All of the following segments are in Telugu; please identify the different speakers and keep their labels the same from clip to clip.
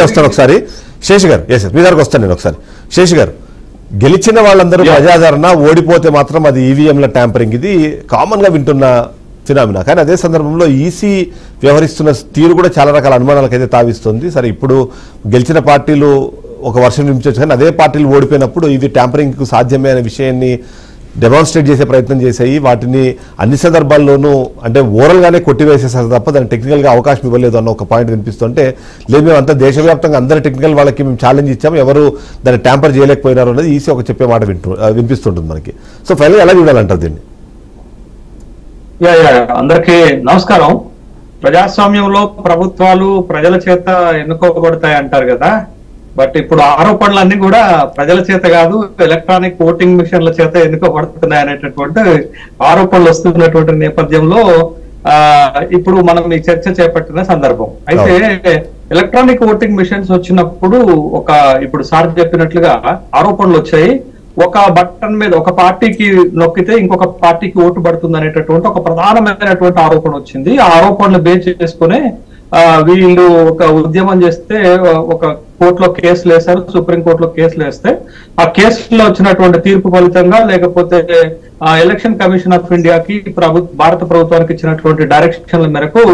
Speaker 1: వస్తాను ఒకసారి శేష్ గారు. మీ దగ్గరకు వస్తాను నేను ఒకసారి. శేష్ గారు, గెలిచిన వాళ్ళందరూ ప్రజాదరణ, ఓడిపోతే మాత్రం అది ఈవీఎంల ట్యాంపరింగ్, ఇది కామన్ గా వింటున్న ఫినామినా. కానీ అదే సందర్భంలో ఈసీ వ్యవహరిస్తున్న తీరు కూడా చాలా రకాల అనుమానాలకైతే తావిస్తుంది. సరే, ఇప్పుడు గెలిచిన పార్టీలు ఒక వర్షం నింపించవచ్చు, కానీ అదే పార్టీలు ఓడిపోయినప్పుడు ఇది ట్యాంపరింగ్ కు సాధ్యమే అనే విషయాన్ని డెమాన్స్ట్రేట్ చేసే ప్రయత్నం చేశాయి. వాటిని అన్ని సందర్భాల్లోనూ అంటే ఓరల్ గానే కొట్టివేసేసారు తప్ప దాన్ని టెక్నికల్ గా అవకాశం ఇవ్వలేదు అన్న ఒక పాయింట్ వినిపిస్తుంటే, లేదు మేము అంతా దేశవ్యాప్తంగా అందరి టెక్నికల్ వాళ్ళకి మేము ఛాలెంజ్ ఇచ్చాము, ఎవరు దాన్ని ట్యాంపర్ చేయలేకపోయినారు అనేది ఈసీ ఒక చెప్పే మాట వినిపిస్తుంటుంది మనకి. సో ఫైనల్ ఎలా చూడాలంటారు దీన్ని?
Speaker 2: అందరికీ నమస్కారం. ప్రజాస్వామ్యంలో ప్రభుత్వాలు ప్రజల చేత ఎన్నుకోబడతాయి అంటారు కదా, బట్ ఇప్పుడు ఆరోపణలన్నీ కూడా ప్రజల చేత కాదు, ఎలక్ట్రానిక్ ఓటింగ్ మిషన్ల చేత ఎన్నుకోబడుతున్నాయి అనేటటువంటి ఆరోపణలు వస్తున్నటువంటి నేపథ్యంలో ఇప్పుడు మనం ఈ చర్చ చేపట్టిన సందర్భం. అయితే ఎలక్ట్రానిక్ ఓటింగ్ మిషన్స్ వచ్చినప్పుడు ఇప్పుడు సార్ చెప్పినట్లుగా ఆరోపణలు వచ్చాయి. ఒక బటన్ మీద ఒక పార్టీకి నొక్కితే ఇంకొక పార్టీకి ఓటు పడుతుంది అనేటటువంటి ఒక ప్రధానమైనటువంటి ఆరోపణ వచ్చింది. ఆ ఆరోపణలు బేస్ చేసుకునే వీళ్ళు ఒక ఉద్యమం చేస్తే ఒక కోర్టులో కేసులు వేశారు, సుప్రీంకోర్టులో కేసులు వేస్తే ఆ కేసులో వచ్చినటువంటి తీర్పు ఫలితంగా, లేకపోతే ఎలక్షన్ కమిషన్ ఆఫ్ ఇండియాకి భారత ప్రభుత్వానికి ఇచ్చినటువంటి డైరెక్షన్ల మేరకు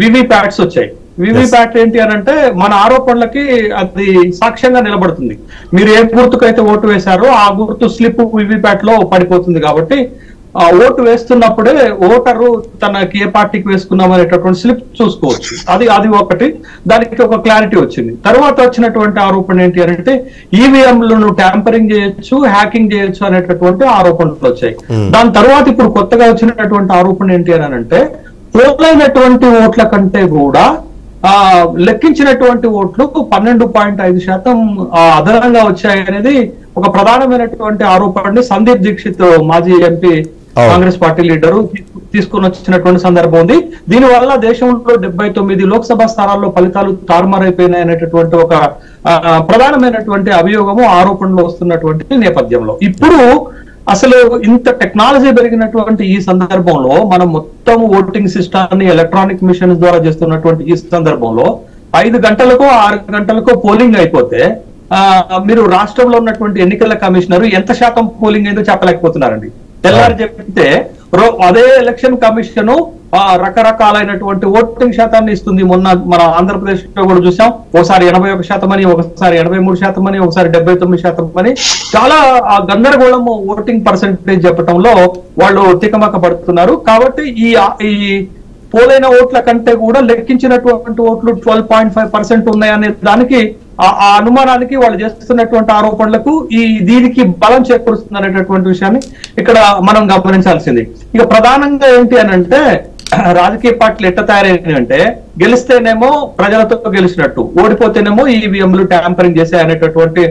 Speaker 2: వివిప్యాట్స్ వచ్చాయి. వివిప్యాట్ ఏంటి అని అంటే మన ఆరోపణలకి అది సాక్ష్యంగా నిలబడుతుంది. మీరు ఏ గుర్తుకైతే ఓటు వేశారో ఆ గుర్తు స్లిప్ వివిప్యాట్ లో పడిపోతుంది. కాబట్టి ఆ ఓటు వేస్తున్నప్పుడే ఓటరు తనకి ఏ పార్టీకి వేసుకున్నాం అనేటటువంటి స్లిప్ చూసుకోవచ్చు. అది ఒకటి, దానికి ఒక క్లారిటీ వచ్చింది. తర్వాత వచ్చినటువంటి ఆరోపణ ఏంటి అని అంటే ఈవీఎంలను ట్యాంపరింగ్ చేయొచ్చు, హ్యాకింగ్ చేయొచ్చు అనేటటువంటి ఆరోపణలు వచ్చాయి. దాని తర్వాత ఇప్పుడు కొత్తగా వచ్చినటువంటి ఆరోపణ ఏంటి అని అంటే పోలైనటువంటి ఓట్ల కంటే కూడా లెక్కించినటువంటి ఓట్లు 12.5% అదనంగా వచ్చాయి అనేది ఒక ప్రధానమైనటువంటి ఆరోపణని సందీప్ దీక్షిత్ మాజీ ఎంపీ కాంగ్రెస్ పార్టీ లీడరు తీసుకుని వచ్చినటువంటి సందర్భం ఉంది. దీనివల్ల దేశంలో 79 లోక్సభ స్థానాల్లో ఫలితాలు తారుమారైపోయినాయి అనేటటువంటి ఒక ప్రధానమైనటువంటి అభియోగము ఆరోపణలు వస్తున్నటువంటి నేపథ్యంలో ఇప్పుడు అసలు ఇంత టెక్నాలజీ పెరిగినటువంటి ఈ సందర్భంలో మనం మొత్తం ఓటింగ్ సిస్టమ్ ని ఎలక్ట్రానిక్ మిషన్స్ ద్వారా చేస్తున్నటువంటి ఈ సందర్భంలో 5 గంటలకో 6 గంటలకో పోలింగ్ అయిపోతే మీరు రాష్ట్రంలో ఉన్నటువంటి ఎన్నికల కమిషనర్ ఎంత శాతం పోలింగ్ అయిందో చెప్పలేకపోతున్నారండి. తెల్లారి చెప్తే అదే ఎలక్షన్ కమిషన్ రకరకాలైనటువంటి ఓటింగ్ శాతాన్ని ఇస్తుంది. మొన్న మన ఆంధ్రప్రదేశ్ లో కూడా చూసాం, ఒకసారి 81% అని, ఒకసారి 83% అని, ఒకసారి 79% అని, చాలా గందరగోళం ఓటింగ్ పర్సెంటేజ్ చెప్పడంలో వాళ్ళు తికమక పడుతున్నారు. కాబట్టి ఈ పోలైన ఓట్ల కంటే కూడా లెక్కించినటువంటి ఓట్లు 12.5% ఉన్నాయనే దానికి ఆ అనుమానానికి వాళ్ళు చేస్తున్నటువంటి ఆరోపణలకు దీనికి బలం చేకూరుస్తుంది అనేటటువంటి విషయాన్ని ఇక్కడ మనం గమనించాల్సింది. ఇక ప్రధానంగా ఏంటి అని అంటే రాజకీయ పార్టీలు ఎట్లా తయారైనాయి అంటే గెలిస్తేనేమో ప్రజలతో గెలిచినట్టు, ఓడిపోతేనేమో ఈవీఎంలు ట్యాంపరింగ్ చేసే అనేటటువంటి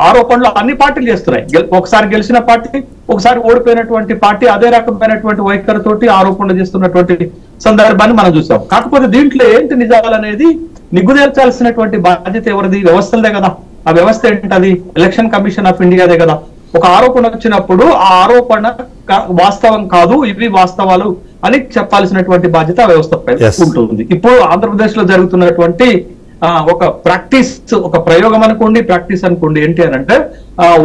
Speaker 2: ఆరోపణలు అన్ని పార్టీలు చేస్తున్నాయి. ఒకసారి గెలిచిన పార్టీ, ఒకసారి ఓడిపోయినటువంటి పార్టీ అదే రకమైనటువంటి వైఖరితోటి ఆరోపణలు చేస్తున్నటువంటి సందర్భాన్ని మనం చూసాం. కాకపోతే దీంట్లో ఏంటి నిజాలనేది నిగ్గుదేల్చాల్సినటువంటి బాధ్యత ఎవరిది? వ్యవస్థలదే కదా. ఆ వ్యవస్థ ఏంటది? ఎలక్షన్ కమిషన్ ఆఫ్ ఇండియాదే కదా. ఒక ఆరోపణ వచ్చినప్పుడు ఆ ఆరోపణ వాస్తవం కాదు, ఇవి వాస్తవాలు అని చెప్పాల్సినటువంటి బాధ్యత ఆ వ్యవస్థపై ఉంటుంది. ఇప్పుడు ఆంధ్రప్రదేశ్ లో జరుగుతున్నటువంటి ఒక ప్రాక్టీస్, ఒక ప్రయోగం అనుకోండి, ప్రాక్టీస్ అనుకోండి, ఏంటి అని అంటే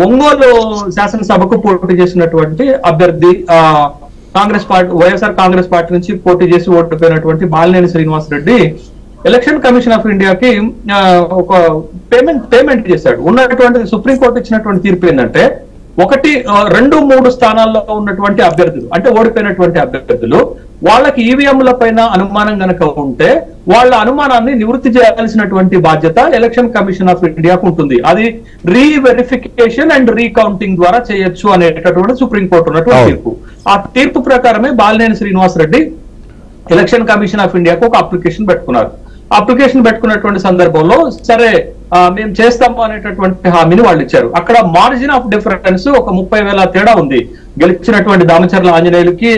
Speaker 2: ఒంగోలు శాసనసభకు పోటీ చేసినటువంటి అభ్యర్థి కాంగ్రెస్ పార్టీ, వైఎస్ఆర్ కాంగ్రెస్ పార్టీ నుంచి పోటీ చేసి ఓడిపోయినటువంటి Balineni Srinivasa Reddy election commission of ఇండియాకి ఒక పేమెంట్ చేశాడు. ఉన్నటువంటి సుప్రీంకోర్టు ఇచ్చినటువంటి తీర్పు ఏంటంటే 1, 2, 3 స్థానాల్లో ఉన్నటువంటి అభ్యర్థులు అంటే ఓడిపోయినటువంటి అభ్యర్థులు వాళ్ళకి ఈవీఎంల పైన అనుమానం గనక ఉంటే వాళ్ళ అనుమానాన్ని నివృత్తి చేయాల్సినటువంటి బాధ్యత ఎలక్షన్ కమిషన్ ఆఫ్ ఇండియాకు ఉంటుంది. అది రీవెరిఫికేషన్ అండ్ రీకౌంటింగ్ ద్వారా చేయొచ్చు అనేటటువంటి సుప్రీంకోర్టు ఉన్నటువంటి తీర్పు. ఆ తీర్పు ప్రకారమే Balineni Srinivasa Reddy election commission of ఇండియాకు ఒక అప్లికేషన్ పెట్టుకున్నారు. అప్లికేషన్ పెట్టుకున్నటువంటి సందర్భంలో సరే మేము చేస్తాము అనేటటువంటి హామీని వాళ్ళు ఇచ్చారు. అక్కడ మార్జిన్ ఆఫ్ డిఫరెన్స్ ఒక 30,000 తేడా ఉంది. గెలిచినటువంటి దామచర్ల ఆంజనేయులకి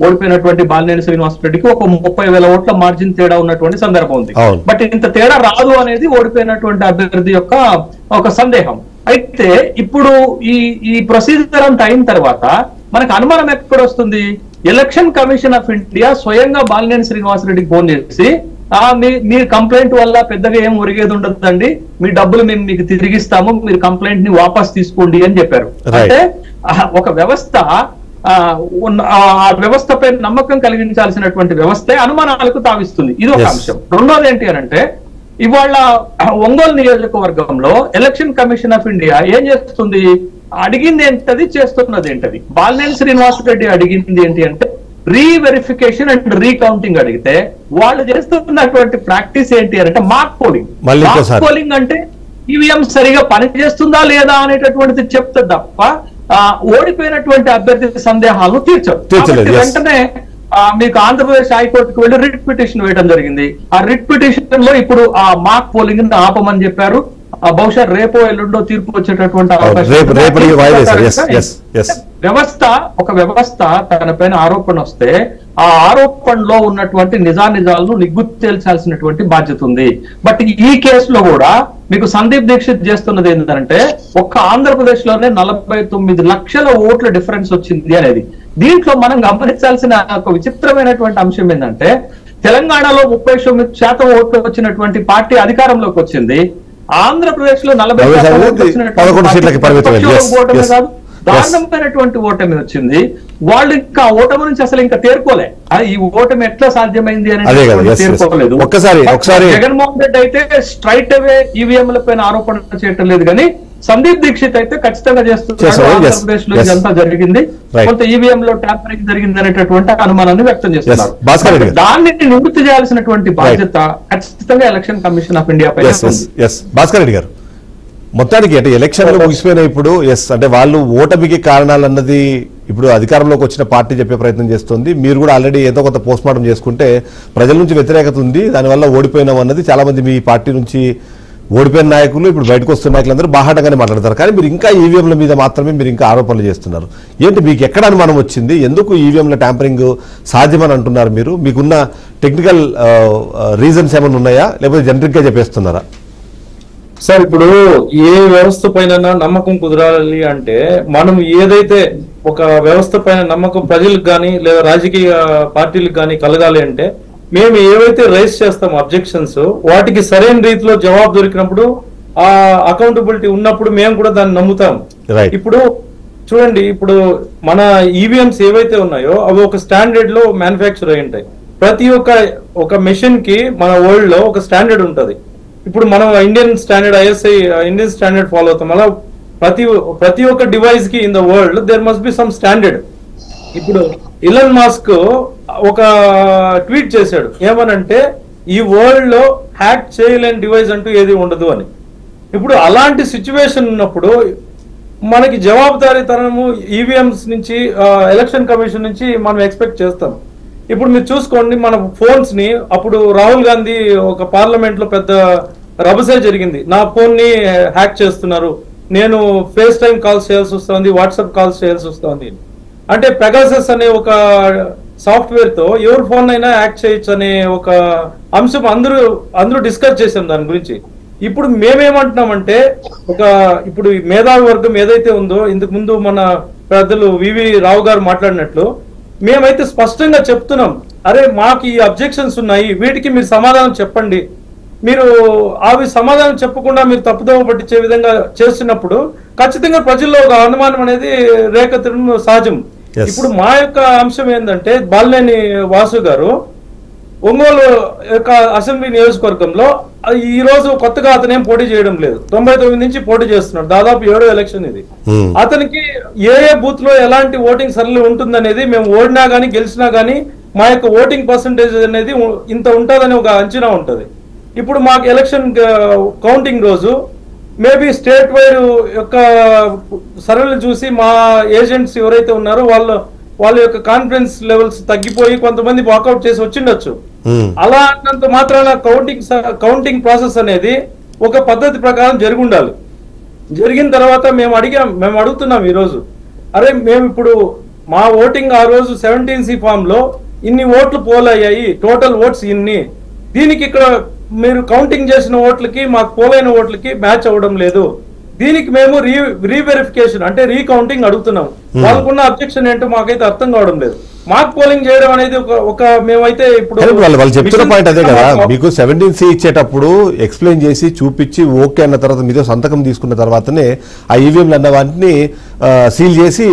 Speaker 2: ఓడిపోయినటువంటి బాలినేని శ్రీనివాసరెడ్డికి ఒక 30,000 ఓట్ల మార్జిన్ తేడా ఉన్నటువంటి సందర్భం ఉంది. బట్ ఇంత తేడా రాదు అనేది ఓడిపోయినటువంటి అభ్యర్థి యొక్క ఒక సందేహం. అయితే ఇప్పుడు ఈ ప్రొసీజర్ అంతా అయిన తర్వాత మనకు అనుమానం ఎక్కడ వస్తుంది? ఎలక్షన్ కమిషన్ ఆఫ్ ఇండియా స్వయంగా బాలినేని శ్రీనివాసరెడ్డికి ఫోన్ చేసి మీ కంప్లైంట్ వల్ల పెద్దగా ఏం ఒరిగేది ఉండదండి, మీ డబ్బులు మేము మీకు తిరిగిస్తాము, మీరు కంప్లైంట్ ని వాపస్ తీసుకోండి అని చెప్పారు. అంటే ఒక వ్యవస్థ ఆ వ్యవస్థపై నమ్మకం కలిగించాల్సినటువంటి వ్యవస్థే అనుమానాలకు తావిస్తుంది. ఇది ఒక అంశం. రెండోది ఏంటి అని అంటే, ఇవాళ ఒంగోలు నియోజకవర్గంలో ఎలక్షన్ కమిషన్ ఆఫ్ ఇండియా ఏం చేస్తుంది, అడిగింది ఏంటది, చేస్తున్నది ఏంటది. బాలినేని శ్రీనివాస్ రెడ్డి అడిగింది ఏంటి అంటే రీవెరిఫికేషన్ అండ్ రీకౌంటింగ్ అడిగితే వాళ్ళు చేస్తున్నటువంటి ప్రాక్టీస్ ఏంటి అంటే మార్క్ పోలింగ్. మార్క్ పోలింగ్ అంటే ఈవీఎం సరిగా పనిచేస్తుందా లేదా అనేటటువంటిది చెప్తే తప్ప ఓడిపోయినటువంటి అభ్యర్థి సందేహాలను తీర్చరు. వెంటనే మీకు ఆంధ్రప్రదేశ్ హైకోర్టుకు వెళ్ళి రిట్ పిటిషన్ వేయడం జరిగింది. ఆ రిట్ పిటిషన్ లో ఇప్పుడు ఆ మార్క్ పోలింగ్ ని ఆపమని చెప్పారు. బహుశా రేపో ఎల్లుండో తీర్పు వచ్చేటటువంటి ఒక వ్యవస్థ తన పైన ఆరోపణ వస్తే ఆ ఆరోపణలో ఉన్నటువంటి నిజానిజాలను నిగ్గు తేల్చాల్సినటువంటి బాధ్యత ఉంది. బట్ ఈ కేసులో కూడా మీకు సందీప్ దీక్షిత్ చేస్తున్నది ఏంటంటే ఒక్క ఆంధ్రప్రదేశ్ లోనే 49 లక్షల ఓట్ల డిఫరెన్స్ వచ్చింది అనేది. దీంట్లో మనం గమనించాల్సిన ఒక విచిత్రమైనటువంటి అంశం ఏంటంటే తెలంగాణలో 39% ఓట్లు వచ్చినటువంటి పార్టీ అధికారంలోకి వచ్చింది. ఆంధ్రప్రదేశ్ లో 40% దారుణమైనటువంటి ఓటమి వచ్చింది. వాళ్ళు ఇంకా ఓటమి నుంచి అసలు ఇంకా తేరుకోలే. ఈ ఓటమి ఎట్లా సాధ్యమైంది అనేది తేరుకోలేదు. జగన్మోహన్ రెడ్డి అయితే స్ట్రైట్ అవే ఈవీఎంల పైన ఆరోపణ చేయటం లేదు, కానీ సందీప్ దీక్షిత్ అయితే ఖచ్చితంగా చేస్తున్నారు. ఆంధ్రప్రదేశ్ లో ఇదంతా జరిగింది, కొంత ఈవీఎం లో ట్యాంపరింగ్ జరిగింది అనేటటువంటి అనుమానాన్ని వ్యక్తం చేస్తున్నారు. దాన్ని నివృత్తి చేయాల్సినటువంటి బాధ్యత ఖచ్చితంగా ఎలక్షన్ కమిషన్ ఆఫ్ ఇండియా పై.
Speaker 1: భాస్కర్ రెడ్డి గారు, మొత్తానికి అంటే ఎలక్షన్లు ముగిసిపోయినా ఇప్పుడు అంటే వాళ్ళు ఓటమికి కారణాలు అన్నది ఇప్పుడు అధికారంలోకి వచ్చిన పార్టీ చెప్పే ప్రయత్నం చేస్తుంది. మీరు కూడా ఆల్రెడీ ఏదో కొంత పోస్ట్ మార్టం చేసుకుంటే ప్రజల నుంచి వ్యతిరేకత ఉంది, దానివల్ల ఓడిపోయినాం అన్నది చాలా మంది మీ పార్టీ నుంచి ఓడిపోయిన నాయకులు ఇప్పుడు బయటకు వస్తున్న నాయకులందరూ బాహాటంగానే మాట్లాడతారు. కానీ మీరు ఇంకా ఈవీఎంల మీద మాత్రమే మీరు ఇంకా ఆరోపణలు చేస్తున్నారు. ఏంటి మీకు ఎక్కడ అనుమానం వచ్చింది? ఎందుకు ఈవీఎంల ట్యాంపరింగ్ సాధ్యమని అంటున్నారు మీరు? మీకున్న టెక్నికల్ రీజన్స్ ఏమైనా ఉన్నాయా, లేకపోతే జనరిక్ గా చెప్పేస్తున్నారా?
Speaker 3: సార్, ఇప్పుడు ఏ వ్యవస్థ పైన నమ్మకం కుదరాలి అంటే మనం ఏదైతే ఒక వ్యవస్థ పైన నమ్మకం ప్రజలకు కానీ లేదా రాజకీయ పార్టీలకు కానీ కలగాలి అంటే మేము ఏవైతే రైజ్ చేస్తాం అబ్జెక్షన్స్, వాటికి సరైన రీతిలో జవాబు దొరికినప్పుడు ఆ అకౌంటబిలిటీ ఉన్నప్పుడు మేము కూడా దాన్ని నమ్ముతాం. ఇప్పుడు చూడండి, ఇప్పుడు మన ఈవీఎంస్ ఏవైతే ఉన్నాయో అవి ఒక స్టాండర్డ్ లో మ్యానుఫ్యాక్చర్ అయి ఉంటాయి. ప్రతి ఒక్క మెషిన్ కి మన వరల్డ్ లో ఒక స్టాండర్డ్ ఉంటది. ఇప్పుడు మనం Indian standard ISI Indian standard follow అవుతాం. అలా ప్రతి ఒక్క డివైస్ కి in the world there must be some standard. ఇప్పుడు ఇలన్ మాస్క్ ఒక ట్వీట్ చేశాడు, ఏమనంటే ఈ వరల్డ్ లో హ్యాక్ చేయలేని డివైస్ అంటూ ఏది ఉండదు అని. ఇప్పుడు అలాంటి సిచ్యువేషన్ ఉన్నప్పుడు మనకి జవాబుదారీతనము ఈవీఎంస్ నుంచి ఎలక్షన్ కమిషన్ నుంచి మనం ఎక్స్పెక్ట్ చేస్తాం. ఇప్పుడు మీరు చూసుకోండి, మన ఫోన్స్ ని అప్పుడు రాహుల్ గాంధీ ఒక పార్లమెంట్ లో పెద్ద రభసే జరిగింది, నా ఫోన్ ని హ్యాక్ చేస్తున్నారు, నేను ఫేస్ టైమ్ కాల్స్ చేయాల్సి వస్తుంది, వాట్సాప్ కాల్స్ చేయాల్సి వస్తుంది. అంటే పెగాసస్ అనే ఒక సాఫ్ట్వేర్ తో ఎవరి ఫోన్ అయినా హ్యాక్ చేయొచ్చు అనే ఒక అంశం అందరూ డిస్కస్ చేశాం దాని గురించి. ఇప్పుడు మేమేమంటున్నామంటే ఇప్పుడు మేధావి వర్గం ఏదైతే ఉందో, ఇంతకు ముందు మన పెద్దలు వివి రావు గారు మాట్లాడినట్లు మేమైతే స్పష్టంగా చెప్తున్నాం, అరే మాకు ఈ అబ్జెక్షన్స్ ఉన్నాయి, వీటికి మీరు సమాధానం చెప్పండి. మీరు అవి సమాధానం చెప్పకుండా మీరు తప్పుదోవ పట్టించే విధంగా చేస్తున్నప్పుడు ఖచ్చితంగా ప్రజల్లో ఒక అనుమానం అనేది రేకెత్తడం సహజం. ఇప్పుడు మా యొక్క అంశం ఏంటంటే, బాలినేని వాసు గారు ఒంగోలు యొక్క అసెంబ్లీ నియోజకవర్గంలో ఈ రోజు కొత్తగా అతనేం పోటీ చేయడం లేదు, 99 నుంచి పోటీ చేస్తున్నాడు, దాదాపు 7వ ఎలక్షన్ ఇది. అతనికి ఏ బూత్ లో ఎలాంటి ఓటింగ్ సరళి ఉంటుందనేది, మేము ఓడినా గానీ గెలిచినా గానీ మా యొక్క ఓటింగ్ పర్సంటేజ్ అనేది ఇంత ఉంటుందని ఒక అంచనా ఉంటది. ఇప్పుడు మాకు ఎలక్షన్ కౌంటింగ్ రోజు మేబీ స్టేట్ వైడ్ యొక్క సర్వేలు చూసి మా ఏజెంట్స్ ఎవరైతే ఉన్నారో వాళ్ళ యొక్క కాన్ఫిడెన్స్ లెవెల్స్ తగ్గిపోయి కొంతమంది వాకౌట్ చేసి వచ్చిండొచ్చు. అలా అన్నంత మాత్రాన కౌంటింగ్ ప్రాసెస్ అనేది ఒక పద్ధతి ప్రకారం జరిగి ఉండాలి. జరిగిన తర్వాత మేము అడుగుతున్నాం ఈ రోజు, అరే మేము ఇప్పుడు మా ఓటింగ్ ఆ రోజు 17C ఫామ్ లో ఇన్ని ఓట్లు పోల్ అయ్యాయి, టోటల్ ఓట్స్ ఇన్ని, దీనికి ఇక్కడ మీరు కౌంటింగ్ చేసిన ఓట్లకి మాకు పోలైన ఓట్లకి మ్యాచ్ అవ్వడం లేదు, దీనికి మేము రీవెరిఫికేషన్ అంటే రీకౌంటింగ్ అడుగుతున్నాం. వాళ్ళకున్న అబ్జెక్షన్ ఏంటో మాకైతే అర్థం కావడం లేదు. మాక్ పోలింగ్ చేయడం అనేది ఒక మేమైతే ఇప్పుడు
Speaker 1: వాళ్ళు చెప్తున్న పాయింట్ అదే కదా, మీకు 17C ఇచ్చేటప్పుడు ఎక్స్ప్లెయిన్ చేసి చూపించి ఓకే అన్న తర్వాత మీతో సంతకం తీసుకున్న తర్వాతనే ఆ ఈవీఎంలు అన్న వాటిని సీల్ చేసి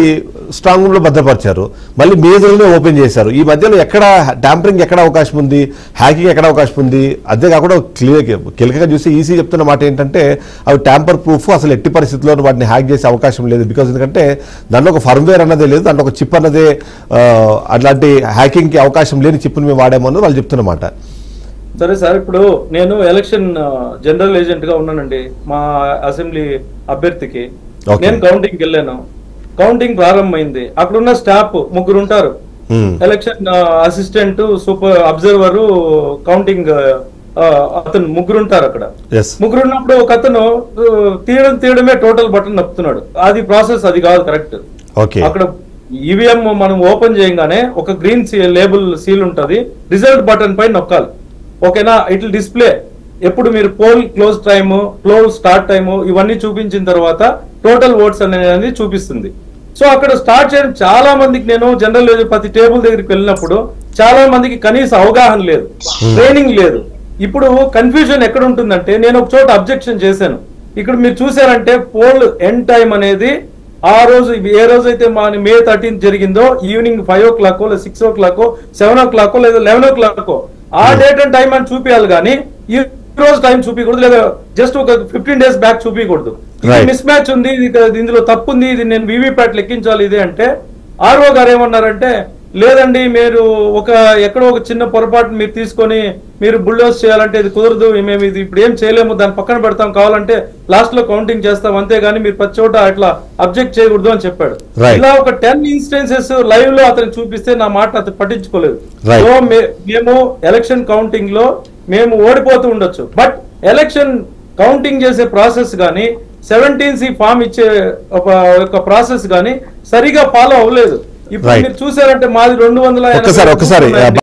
Speaker 1: స్ట్రాంగ్ రూమ్ లో భద్రపరిచారు, మళ్ళీ మీ ఎదురునే ఓపెన్ చేశారు. ఈ మధ్యలో ఎక్కడ ట్యాంపరింగ్ ఎక్కడ అవకాశం ఉంది, హ్యాకింగ్ ఎక్కడ అవకాశం ఉంది, అదే కాకుండా కీలకంగా చూసి ఈసీ చెప్తున్న మాట ఏంటంటే అవి ట్యాంపర్ ప్రూఫ్, అసలు ఎట్టి పరిస్థితుల్లో వాటిని హ్యాక్ చేసే అవకాశం లేదు. బికాజ్ ఎందుకంటే దాంట్లో ఒక ఫర్మ్వేర్ అన్నదే లేదు, దాంట్లో ఒక చిప్ అన్నదే అట్లాంటి హ్యాకింగ్ కి అవకాశం లేని చిప్ను మేము వాడామని వాళ్ళు చెప్తున్నమాట.
Speaker 3: సరే సార్, ఇప్పుడు నేను ఎలక్షన్ జనరల్ ఏజెంట్ గా ఉన్నానండి మా అసెంబ్లీ అభ్యర్థికి. నేను కౌంటింగ్ వెళ్ళాను, కౌంటింగ్ ప్రారంభమైంది. అక్కడ ఉన్న స్టాఫ్ 3 ఉంటారు, election assistant, super observer, counting అతను 3 ఉంటారు అక్కడ. 3 ఉన్నప్పుడు ఒక అతను తీయడమే టోటల్ బటన్ నొప్పుతున్నాడు. అది ప్రాసెస్, అది కాదు కరెక్ట్. అక్కడ ఈవీఎం మనం ఓపెన్ చేయగానే ఒక గ్రీన్ లేబుల్ సీల్ ఉంటది, రిజల్ట్ బటన్ పై నొక్కాలి. ఓకేనా, ఇట్ డిస్ప్లే ఎప్పుడు మీరు poll close time, close start time ఇవన్నీ చూపించిన తర్వాత టోటల్ ఓట్స్ అనేది చూపిస్తుంది. సో అక్కడ స్టార్ట్ చేయడం చాలా మందికి, నేను జనరల్ ప్రతి టేబుల్ దగ్గరికి వెళ్ళినప్పుడు చాలా మందికి కనీస అవగాహన లేదు, ట్రైనింగ్ లేదు. ఇప్పుడు కన్ఫ్యూజన్ ఎక్కడ ఉంటుందంటే, నేను ఒక చోట అబ్జెక్షన్ చేశాను. ఇక్కడ మీరు చూసారంటే పోల్ ఎండ్ టైం అనేది ఆ రోజు ఏ రోజైతే మే 13 జరిగిందో ఈవినింగ్ 5 o'clock లేదా 6 o'clock 7 o'clock లేదా 11 o'clock ఆ డేట్ అండ్ టైం అని చూపించాలి, కానీ ఈ రోజు టైం చూపించకూడదు, లేదా జస్ట్ ఒక 15 days బ్యాక్ చూపించకూడదు. మిస్ మ్యాచ్ ఉంది, ఇందులో తప్పు ఉంది, ఇది నేను వీవీప్యాట్ లెక్కించాలి ఇది అంటే ఆర్ఓ గారు ఏమన్నారంటే, లేదండి మీరు ఎక్కడో ఒక చిన్న పొరపాటు మీరు తీసుకొని మీరు బుల్డోస్ చేయాలంటే ఇది కుదరదు, మేము ఇది ఇప్పుడు ఏం చేయలేము, దాన్ని పక్కన పెడతాం, కావాలంటే లాస్ట్ లో కౌంటింగ్ చేస్తాం, అంతేగాని మీరు ప్రతి చోట అట్లా అబ్జెక్ట్ చేయకూడదు అని చెప్పాడు. ఇలా ఒక 10 instances లైవ్ లో అతను చూపిస్తే నా మాట అతను పట్టించుకోలేదు. సో మేము ఎలక్షన్ కౌంటింగ్ లో మేము ఓడిపోతూ ఉండొచ్చు, బట్ ఎలక్షన్ కౌంటింగ్ చేసే ప్రాసెస్ గానీ 17C ఫామ్ ఇచ్చే ఒక ప్రాసెస్ గానీ సరిగా ఫాలో అవ్వలేదు. ఇప్పుడు మీరు చూసారంటే మాది 200